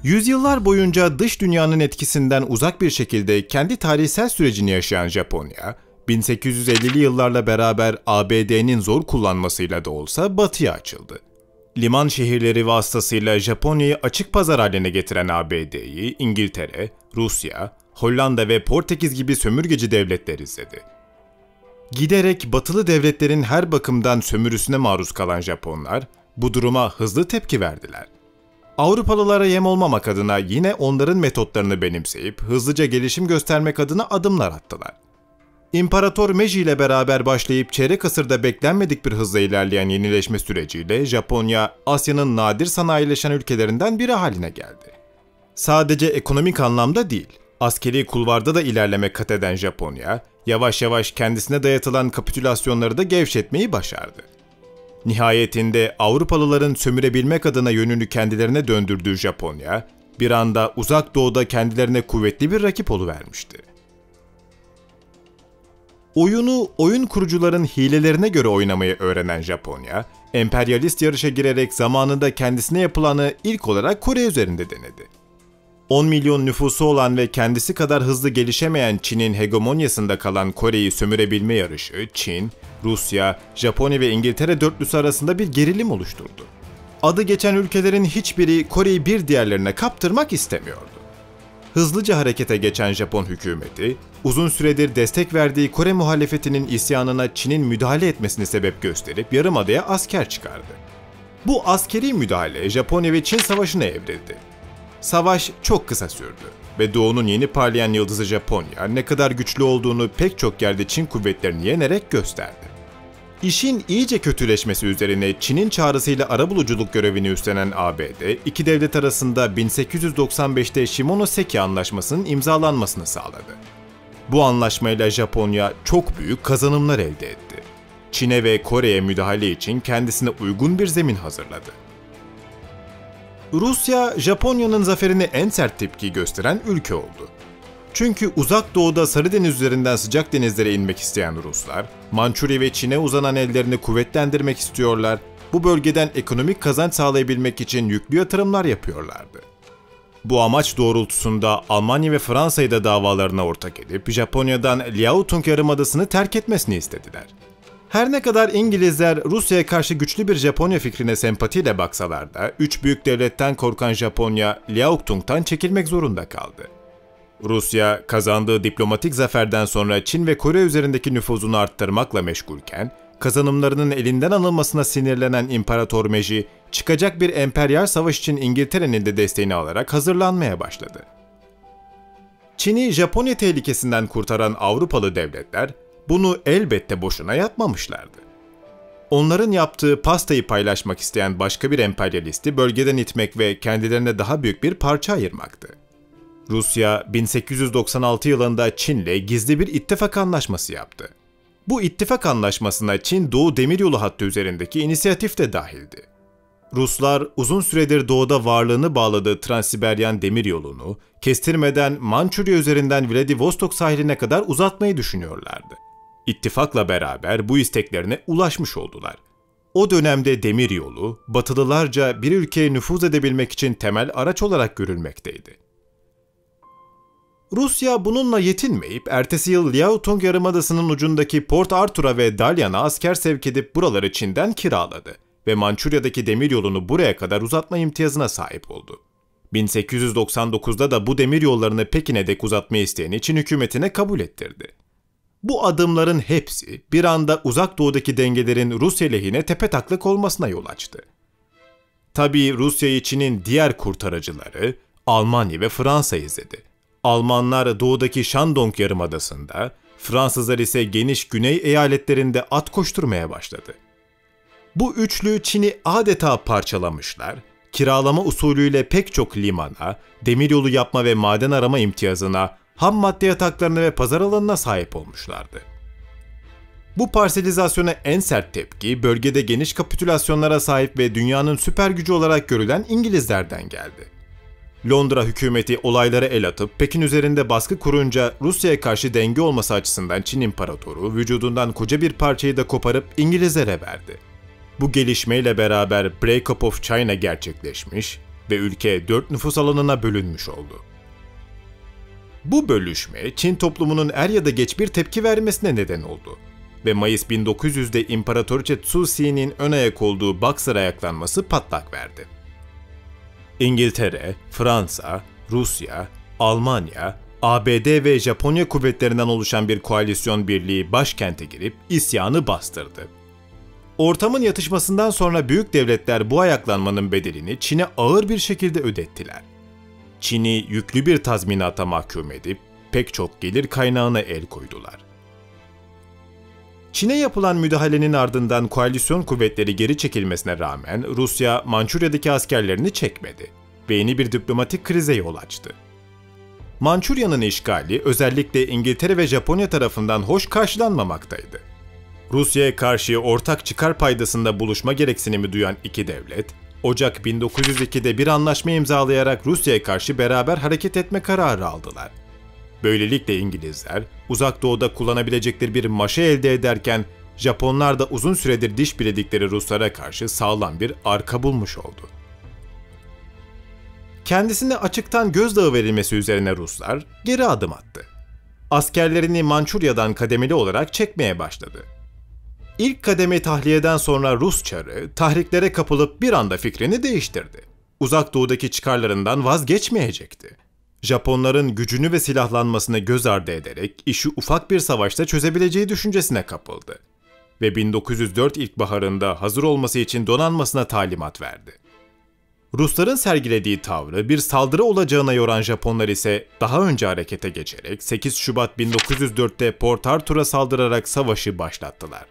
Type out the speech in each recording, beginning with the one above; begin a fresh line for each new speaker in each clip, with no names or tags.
Yüzyıllar boyunca dış dünyanın etkisinden uzak bir şekilde kendi tarihsel sürecini yaşayan Japonya, 1850'li yıllarla beraber ABD'nin zor kullanmasıyla da olsa batıya açıldı. Liman şehirleri vasıtasıyla Japonya'yı açık pazar haline getiren ABD'yi İngiltere, Rusya, Hollanda ve Portekiz gibi sömürgeci devletler izledi. Giderek batılı devletlerin her bakımdan sömürüsüne maruz kalan Japonlar bu duruma hızlı tepki verdiler. Avrupalılara yem olmamak adına yine onların metotlarını benimseyip hızlıca gelişim göstermek adına adımlar attılar. İmparator Meiji ile beraber başlayıp çeyrek asırda beklenmedik bir hızla ilerleyen yenileşme süreciyle Japonya, Asya'nın nadir sanayileşen ülkelerinden biri haline geldi. Sadece ekonomik anlamda değil, askeri kulvarda da ilerleme kat eden Japonya, yavaş yavaş kendisine dayatılan kapitülasyonları da gevşetmeyi başardı. Nihayetinde Avrupalıların sömürebilmek adına yönünü kendilerine döndürdüğü Japonya, bir anda Uzak Doğu'da kendilerine kuvvetli bir rakip oluvermişti. Oyunu oyun kurucuların hilelerine göre oynamayı öğrenen Japonya, emperyalist yarışa girerek zamanında kendisine yapılanı ilk olarak Kore üzerinde denedi. 10 milyon nüfusu olan ve kendisi kadar hızlı gelişemeyen Çin'in hegemonyasında kalan Kore'yi sömürebilme yarışı, Çin, Rusya, Japonya ve İngiltere dörtlüsü arasında bir gerilim oluşturdu. Adı geçen ülkelerin hiçbiri Kore'yi bir diğerlerine kaptırmak istemiyordu. Hızlıca harekete geçen Japon hükümeti, uzun süredir destek verdiği Kore muhalefetinin isyanına Çin'in müdahale etmesini sebep gösterip yarımadaya asker çıkardı. Bu askeri müdahale Japonya ve Çin savaşına evrildi. Savaş çok kısa sürdü ve Doğu'nun yeni parlayan yıldızı Japonya ne kadar güçlü olduğunu pek çok yerde Çin kuvvetlerini yenerek gösterdi. İşin iyice kötüleşmesi üzerine Çin'in çağrısıyla arabuluculuk görevini üstlenen ABD, iki devlet arasında 1895'te Shimonoseki Anlaşması'nın imzalanmasını sağladı. Bu anlaşmayla Japonya çok büyük kazanımlar elde etti. Çin'e ve Kore'ye müdahale için kendisine uygun bir zemin hazırladı. Rusya, Japonya'nın zaferine en sert tepki gösteren ülke oldu. Çünkü Uzak Doğu'da Sarıdeniz üzerinden sıcak denizlere inmek isteyen Ruslar, Mançurya ve Çin'e uzanan ellerini kuvvetlendirmek istiyorlar, bu bölgeden ekonomik kazanç sağlayabilmek için yüklü yatırımlar yapıyorlardı. Bu amaç doğrultusunda Almanya ve Fransa'yı da davalarına ortak edip Japonya'dan Liaotung Yarımadası'nı terk etmesini istediler. Her ne kadar İngilizler Rusya'ya karşı güçlü bir Japonya fikrine sempatiyle baksalar da, üç büyük devletten korkan Japonya, Liaotung'tan çekilmek zorunda kaldı. Rusya, kazandığı diplomatik zaferden sonra Çin ve Kore üzerindeki nüfuzunu arttırmakla meşgulken, kazanımlarının elinden alınmasına sinirlenen İmparator Meiji, çıkacak bir emperyal savaş için İngiltere'nin de desteğini alarak hazırlanmaya başladı. Çin'i Japonya tehlikesinden kurtaran Avrupalı devletler, bunu elbette boşuna yapmamışlardı. Onların yaptığı pastayı paylaşmak isteyen başka bir emperyalisti bölgeden itmek ve kendilerine daha büyük bir parça ayırmaktı. Rusya, 1896 yılında Çin'le gizli bir ittifak anlaşması yaptı. Bu ittifak anlaşmasına Çin Doğu Demiryolu hattı üzerindeki inisiyatif de dahildi. Ruslar uzun süredir doğuda varlığını bağladığı Transsiberyan Demiryolu'nu kestirmeden Mançurya üzerinden Vladivostok sahiline kadar uzatmayı düşünüyorlardı. İttifakla beraber bu isteklerine ulaşmış oldular. O dönemde demiryolu, Batılılarca bir ülkeye nüfuz edebilmek için temel araç olarak görülmekteydi. Rusya bununla yetinmeyip ertesi yıl Liaotung Yarımadası'nın ucundaki Port Arthur'a ve Dalyan'a asker sevk edip buraları Çin'den kiraladı ve Mançurya'daki demiryolunu buraya kadar uzatma imtiyazına sahip oldu. 1899'da da bu demiryollarını Pekin'e dek uzatmayı isteyen Çin hükümetine kabul ettirdi. Bu adımların hepsi bir anda Uzak Doğu'daki dengelerin Rusya lehine tepetaklak olmasına yol açtı. Tabii Rusya'yı Çin'in diğer kurtarıcıları Almanya ve Fransa izledi. Almanlar doğudaki Shandong Yarımadası'nda, Fransızlar ise geniş güney eyaletlerinde at koşturmaya başladı. Bu üçlü Çin'i adeta parçalamışlar, kiralama usulüyle pek çok limana, demiryolu yapma ve maden arama imtiyazına, ham madde yataklarına ve pazar alanına sahip olmuşlardı. Bu parselizasyona en sert tepki bölgede geniş kapitülasyonlara sahip ve dünyanın süper gücü olarak görülen İngilizlerden geldi. Londra hükümeti olaylara el atıp Pekin üzerinde baskı kurunca Rusya'ya karşı denge olması açısından Çin İmparatoru vücudundan koca bir parçayı da koparıp İngilizlere verdi. Bu gelişmeyle beraber Break-up of China gerçekleşmiş, ve ülke 4 nüfus alanına bölünmüş oldu. Bu bölüşme Çin toplumunun er ya da geç bir tepki vermesine neden oldu ve Mayıs 1900'de İmparatoriçe Cixinin ön ayak olduğu Boxer ayaklanması patlak verdi. İngiltere, Fransa, Rusya, Almanya, ABD ve Japonya kuvvetlerinden oluşan bir koalisyon birliği başkente girip isyanı bastırdı. Ortamın yatışmasından sonra büyük devletler bu ayaklanmanın bedelini Çin'e ağır bir şekilde ödettiler. Çin'i yüklü bir tazminata mahkum edip pek çok gelir kaynağına el koydular. Çin'e yapılan müdahalenin ardından koalisyon kuvvetleri geri çekilmesine rağmen Rusya Mançurya'daki askerlerini çekmedi ve yeni bir diplomatik krize yol açtı. Mançurya'nın işgali özellikle İngiltere ve Japonya tarafından hoş karşılanmamaktaydı. Rusya'ya karşı ortak çıkar paydasında buluşma gereksinimi duyan iki devlet, Ocak 1902'de bir anlaşma imzalayarak Rusya'ya karşı beraber hareket etme kararı aldılar. Böylelikle İngilizler, Uzak Doğu'da kullanabilecekleri bir maşa elde ederken, Japonlar da uzun süredir diş biledikleri Ruslara karşı sağlam bir arka bulmuş oldu. Kendisine açıktan gözdağı verilmesi üzerine Ruslar geri adım attı. Askerlerini Mançurya'dan kademeli olarak çekmeye başladı. İlk kademe tahliyeden sonra Rus çarı tahriklere kapılıp bir anda fikrini değiştirdi. Uzak Doğu'daki çıkarlarından vazgeçmeyecekti. Japonların gücünü ve silahlanmasını göz ardı ederek işi ufak bir savaşta çözebileceği düşüncesine kapıldı ve 1904 ilkbaharında hazır olması için donanmasına talimat verdi. Rusların sergilediği tavrı bir saldırı olacağına yoran Japonlar ise daha önce harekete geçerek 8 Şubat 1904'te Port Arthur'a saldırarak savaşı başlattılar.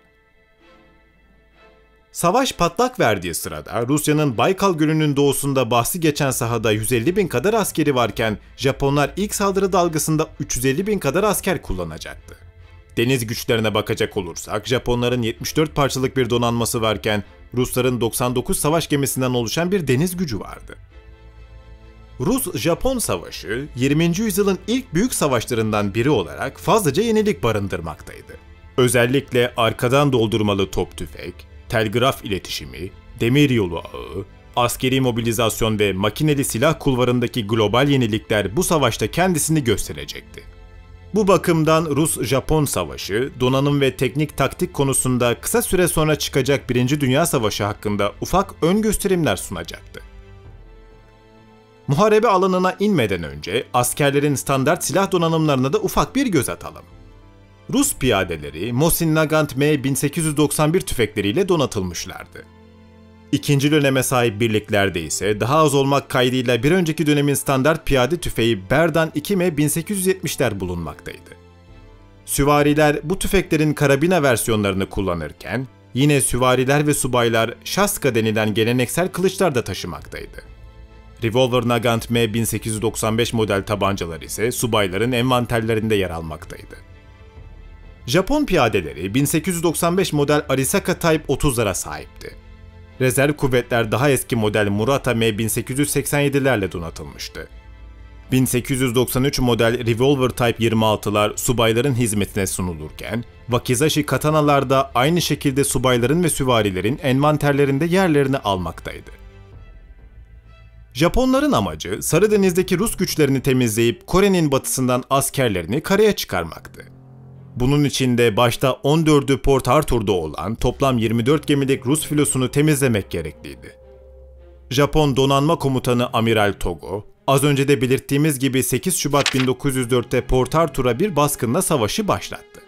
Savaş patlak verdiği sırada Rusya'nın Baykal Gölü'nün doğusunda bahsi geçen sahada 150 bin kadar askeri varken Japonlar ilk saldırı dalgasında 350 bin kadar asker kullanacaktı. Deniz güçlerine bakacak olursak Japonların 74 parçalık bir donanması varken Rusların 99 savaş gemisinden oluşan bir deniz gücü vardı. Rus-Japon savaşı 20. yüzyılın ilk büyük savaşlarından biri olarak fazlaca yenilik barındırmaktaydı. Özellikle arkadan doldurmalı top tüfek, telgraf iletişimi, demiryolu ağı, askeri mobilizasyon ve makineli silah kulvarındaki global yenilikler bu savaşta kendisini gösterecekti. Bu bakımdan Rus-Japon savaşı, donanım ve teknik taktik konusunda kısa süre sonra çıkacak 1. Dünya Savaşı hakkında ufak ön gösterimler sunacaktı. Muharebe alanına inmeden önce askerlerin standart silah donanımlarına da ufak bir göz atalım. Rus piyadeleri Mosin Nagant M1891 tüfekleriyle donatılmışlardı. İkinci döneme sahip birliklerde ise daha az olmak kaydıyla bir önceki dönemin standart piyade tüfeği Berdan 2 M1870'ler bulunmaktaydı. Süvariler bu tüfeklerin karabina versiyonlarını kullanırken, yine süvariler ve subaylar şaska denilen geleneksel kılıçlar da taşımaktaydı. Revolver Nagant M1895 model tabancalar ise subayların envanterlerinde yer almaktaydı. Japon piyadeleri 1895 model Arisaka Type 30'lara sahipti. Rezerv kuvvetler daha eski model Murata M1887'lerle donatılmıştı. 1893 model Revolver Type 26'lar subayların hizmetine sunulurken, Wakizashi katanalar da aynı şekilde subayların ve süvarilerin envanterlerinde yerlerini almaktaydı. Japonların amacı Sarıdeniz'deki Rus güçlerini temizleyip Kore'nin batısından askerlerini karaya çıkarmaktı. Bunun için de başta 14'ü Port Arthur'da olan toplam 24 gemilik Rus filosunu temizlemek gerekliydi. Japon donanma komutanı Amiral Togo, az önce de belirttiğimiz gibi 8 Şubat 1904'te Port Arthur'a bir baskınla savaşı başlattı.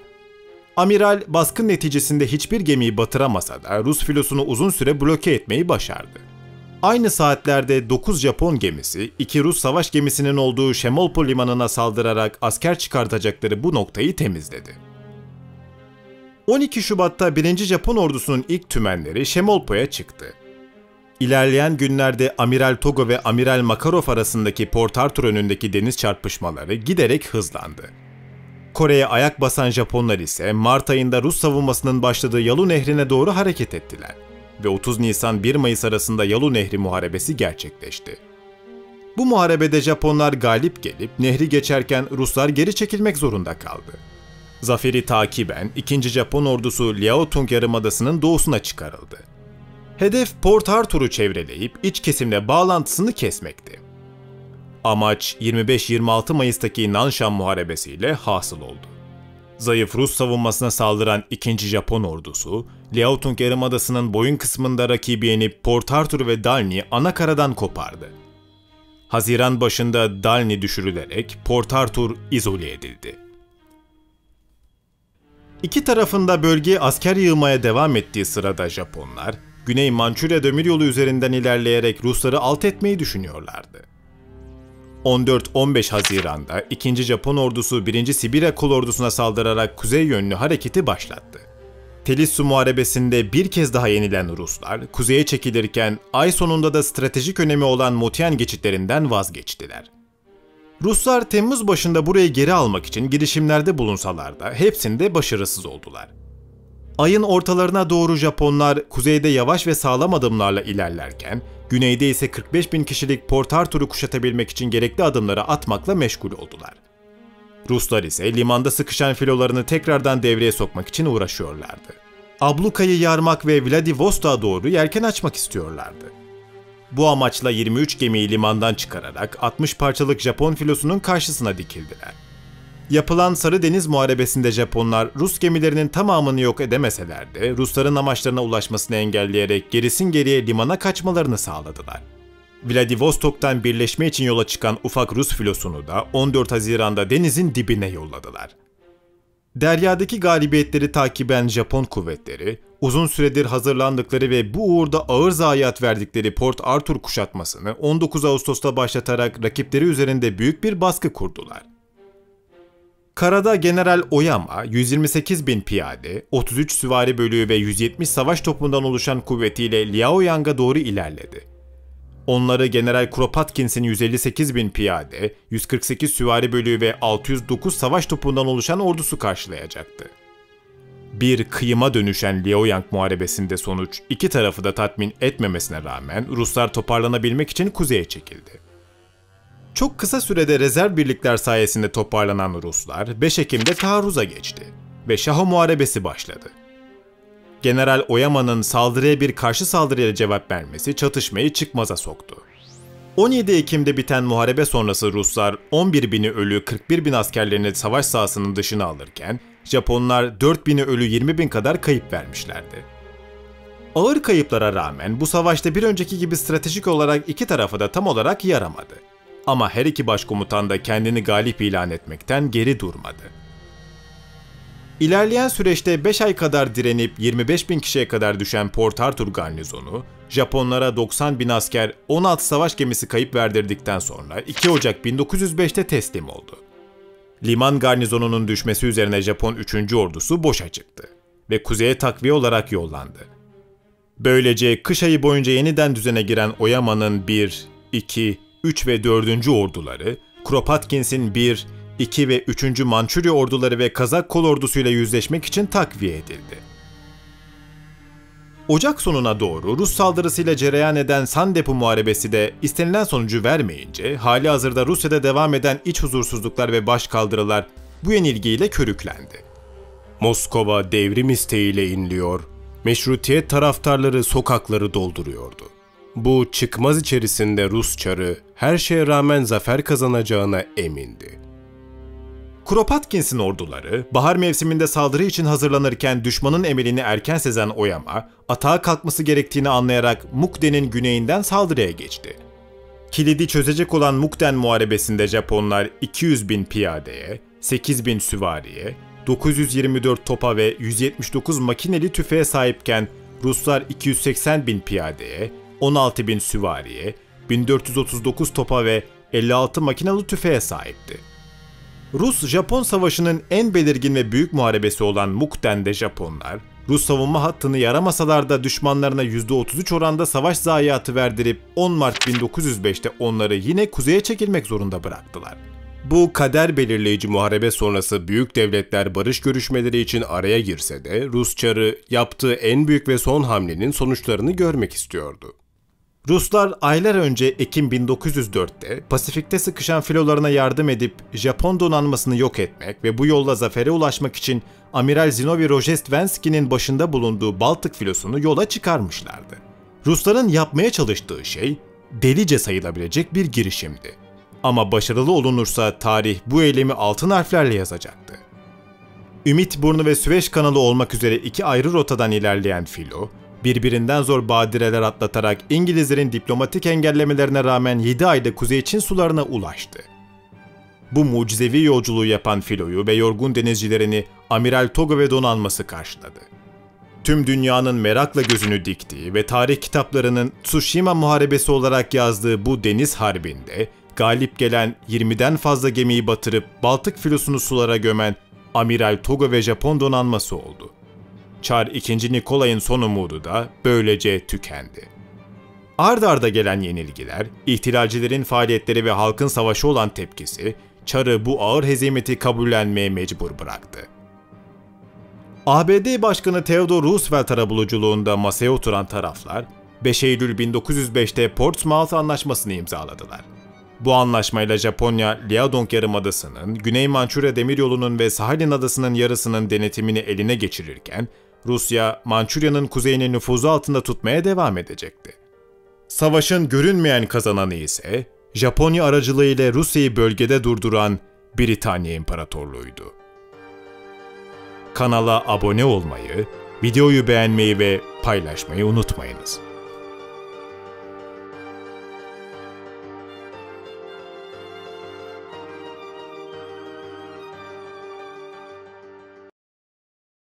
Amiral baskın neticesinde hiçbir gemiyi batıramasa da Rus filosunu uzun süre bloke etmeyi başardı. Aynı saatlerde 9 Japon gemisi, 2 Rus savaş gemisinin olduğu Şemolpo limanına saldırarak asker çıkartacakları bu noktayı temizledi. 12 Şubat'ta 1. Japon ordusunun ilk tümenleri Şemolpo'ya çıktı. İlerleyen günlerde Amiral Togo ve Amiral Makarov arasındaki Port Arthur önündeki deniz çarpışmaları giderek hızlandı. Kore'ye ayak basan Japonlar ise Mart ayında Rus savunmasının başladığı Yalu Nehri'ne doğru hareket ettiler ve 30 Nisan-1 Mayıs arasında Yalu Nehri muharebesi gerçekleşti. Bu muharebede Japonlar galip gelip nehri geçerken Ruslar geri çekilmek zorunda kaldı. Zaferi takiben 2. Japon ordusu Liaotung Yarımadası'nın doğusuna çıkarıldı. Hedef Port Arthur'u çevreleyip iç kesimle bağlantısını kesmekti. Amaç 25-26 Mayıs'taki Nanshan Muharebesi'yle hasıl oldu. Zayıf Rus savunmasına saldıran 2. Japon ordusu, Liaotung Yarımadası'nın boyun kısmında rakibi yenip Port Arthur ve Dalny anakaradan kopardı. Haziran başında Dalny düşürülerek Port Arthur izole edildi. İki tarafında bölgeye asker yığmaya devam ettiği sırada Japonlar, Güney Mançurya demiryolu üzerinden ilerleyerek Rusları alt etmeyi düşünüyorlardı. 14-15 Haziran'da 2. Japon ordusu 1. Sibirya Kolordusu'na saldırarak kuzey yönlü hareketi başlattı. Telissu Muharebesi'nde bir kez daha yenilen Ruslar, kuzeye çekilirken ay sonunda da stratejik önemi olan Motyan geçitlerinden vazgeçtiler. Ruslar Temmuz başında burayı geri almak için girişimlerde bulunsalar da hepsinde başarısız oldular. Ayın ortalarına doğru Japonlar kuzeyde yavaş ve sağlam adımlarla ilerlerken, güneyde ise 45.000 kişilik Port Arthur'u kuşatabilmek için gerekli adımları atmakla meşgul oldular. Ruslar ise limanda sıkışan filolarını tekrardan devreye sokmak için uğraşıyorlardı. Abluka'yı yarmak ve Vladivostok'a doğru yelken açmak istiyorlardı. Bu amaçla 23 gemiyi limandan çıkararak 60 parçalık Japon filosunun karşısına dikildiler. Yapılan Sarı Deniz Muharebesi'nde Japonlar Rus gemilerinin tamamını yok edemeseler de Rusların amaçlarına ulaşmasını engelleyerek gerisin geriye limana kaçmalarını sağladılar. Vladivostok'tan birleşme için yola çıkan ufak Rus filosunu da 14 Haziran'da denizin dibine yolladılar. Deryadaki galibiyetleri takiben Japon kuvvetleri, uzun süredir hazırlandıkları ve bu uğurda ağır zayiat verdikleri Port Arthur kuşatmasını 19 Ağustos'ta başlatarak rakipleri üzerinde büyük bir baskı kurdular. Karada General Oyama, 128.000 piyade, 33 süvari bölüğü ve 170 savaş topundan oluşan kuvvetiyle Liaoyang'a doğru ilerledi. Onları General Kropotkin'in 158.000 piyade, 148 süvari bölüğü ve 609 savaş topundan oluşan ordusu karşılayacaktı. Bir kıyıma dönüşen Liaoyang Muharebesi'nde sonuç iki tarafı da tatmin etmemesine rağmen Ruslar toparlanabilmek için kuzeye çekildi. Çok kısa sürede rezerv birlikler sayesinde toparlanan Ruslar 5 Ekim'de taarruza geçti ve Şaho Muharebesi başladı. General Oyama'nın saldırıya bir karşı saldırıyla cevap vermesi çatışmayı çıkmaza soktu. 17 Ekim'de biten muharebe sonrası Ruslar 11.000'i ölü 41.000 askerlerini savaş sahasının dışına alırken Japonlar 4.000'i ölü 20.000 kadar kayıp vermişlerdi. Ağır kayıplara rağmen bu savaşta bir önceki gibi stratejik olarak iki tarafa da tam olarak yaramadı. Ama her iki başkomutan da kendini galip ilan etmekten geri durmadı. İlerleyen süreçte 5 ay kadar direnip 25.000 kişiye kadar düşen Port Arthur garnizonu, Japonlara 90.000 asker 16 savaş gemisi kayıp verdirdikten sonra 2 Ocak 1905'te teslim oldu. Liman garnizonunun düşmesi üzerine Japon 3. ordusu boşa çıktı ve kuzeye takviye olarak yollandı. Böylece kış ayı boyunca yeniden düzene giren Oyama'nın 1, 2, 3 ve 4. orduları, Kropotkin'in 1, 2 ve 3. Mançurya orduları ve Kazak kolordusuyla yüzleşmek için takviye edildi. Ocak sonuna doğru Rus saldırısıyla cereyan eden Sandepu Muharebesi de istenilen sonucu vermeyince halihazırda Rusya'da devam eden iç huzursuzluklar ve başkaldırılar bu yenilgiyle körüklendi. Moskova devrim isteğiyle inliyor, meşrutiyet taraftarları sokakları dolduruyordu. Bu çıkmaz içerisinde Rus çarı her şeye rağmen zafer kazanacağına emindi. Kropotkin'in orduları, bahar mevsiminde saldırı için hazırlanırken düşmanın emelini erken sezen Oyama, atağa kalkması gerektiğini anlayarak Mukden'in güneyinden saldırıya geçti. Kilidi çözecek olan Mukden Muharebesi'nde Japonlar 200.000 piyadeye, 8.000 süvariye, 924 topa ve 179 makineli tüfeğe sahipken Ruslar 280.000 piyadeye, 16.000 süvariye, 1439 topa ve 56 makinalı tüfeğe sahipti. Rus-Japon savaşının en belirgin ve büyük muharebesi olan Mukden'de Japonlar, Rus savunma hattını yaramasalar da düşmanlarına %33 oranda savaş zayiatı verdirip 10 Mart 1905'te onları yine kuzeye çekilmek zorunda bıraktılar. Bu kader belirleyici muharebe sonrası büyük devletler barış görüşmeleri için araya girse de Rus çarı yaptığı en büyük ve son hamlenin sonuçlarını görmek istiyordu. Ruslar aylar önce Ekim 1904'te Pasifik'te sıkışan filolarına yardım edip Japon donanmasını yok etmek ve bu yolla zafere ulaşmak için Amiral Zinovy Rojestvensky'nin başında bulunduğu Baltık filosunu yola çıkarmışlardı. Rusların yapmaya çalıştığı şey delice sayılabilecek bir girişimdi. Ama başarılı olunursa tarih bu eylemi altın harflerle yazacaktı. Ümitburnu ve Süveyş kanalı olmak üzere iki ayrı rotadan ilerleyen filo, birbirinden zor badireler atlatarak İngilizlerin diplomatik engellemelerine rağmen 7 ayda Kuzey Çin sularına ulaştı. Bu mucizevi yolculuğu yapan filoyu ve yorgun denizcilerini Amiral Togo ve donanması karşıladı. Tüm dünyanın merakla gözünü diktiği ve tarih kitaplarının Tsushima Muharebesi olarak yazdığı bu deniz harbinde galip gelen 20'den fazla gemiyi batırıp Baltık filosunu sulara gömen Amiral Togo ve Japon donanması oldu. Çar II. Nikolay'ın son umudu da böylece tükendi. Ard arda gelen yenilgiler, ihtilalcilerin faaliyetleri ve halkın savaşı olan tepkisi, Çar'ı bu ağır hezimeti kabullenmeye mecbur bıraktı. ABD Başkanı Theodore Roosevelt arabuluculuğunda masaya oturan taraflar, 5 Eylül 1905'te Portsmouth Anlaşması'nı imzaladılar. Bu anlaşmayla Japonya, Liaodong Yarımadası'nın, Güney Mançurya Demiryolu'nun ve Sahalin Adası'nın yarısının denetimini eline geçirirken, Rusya, Mançurya'nın kuzeyini nüfuzu altında tutmaya devam edecekti. Savaşın görünmeyen kazananı ise, Japonya aracılığıyla Rusya'yı bölgede durduran Britanya İmparatorluğu'ydu. Kanala abone olmayı, videoyu beğenmeyi ve paylaşmayı unutmayınız.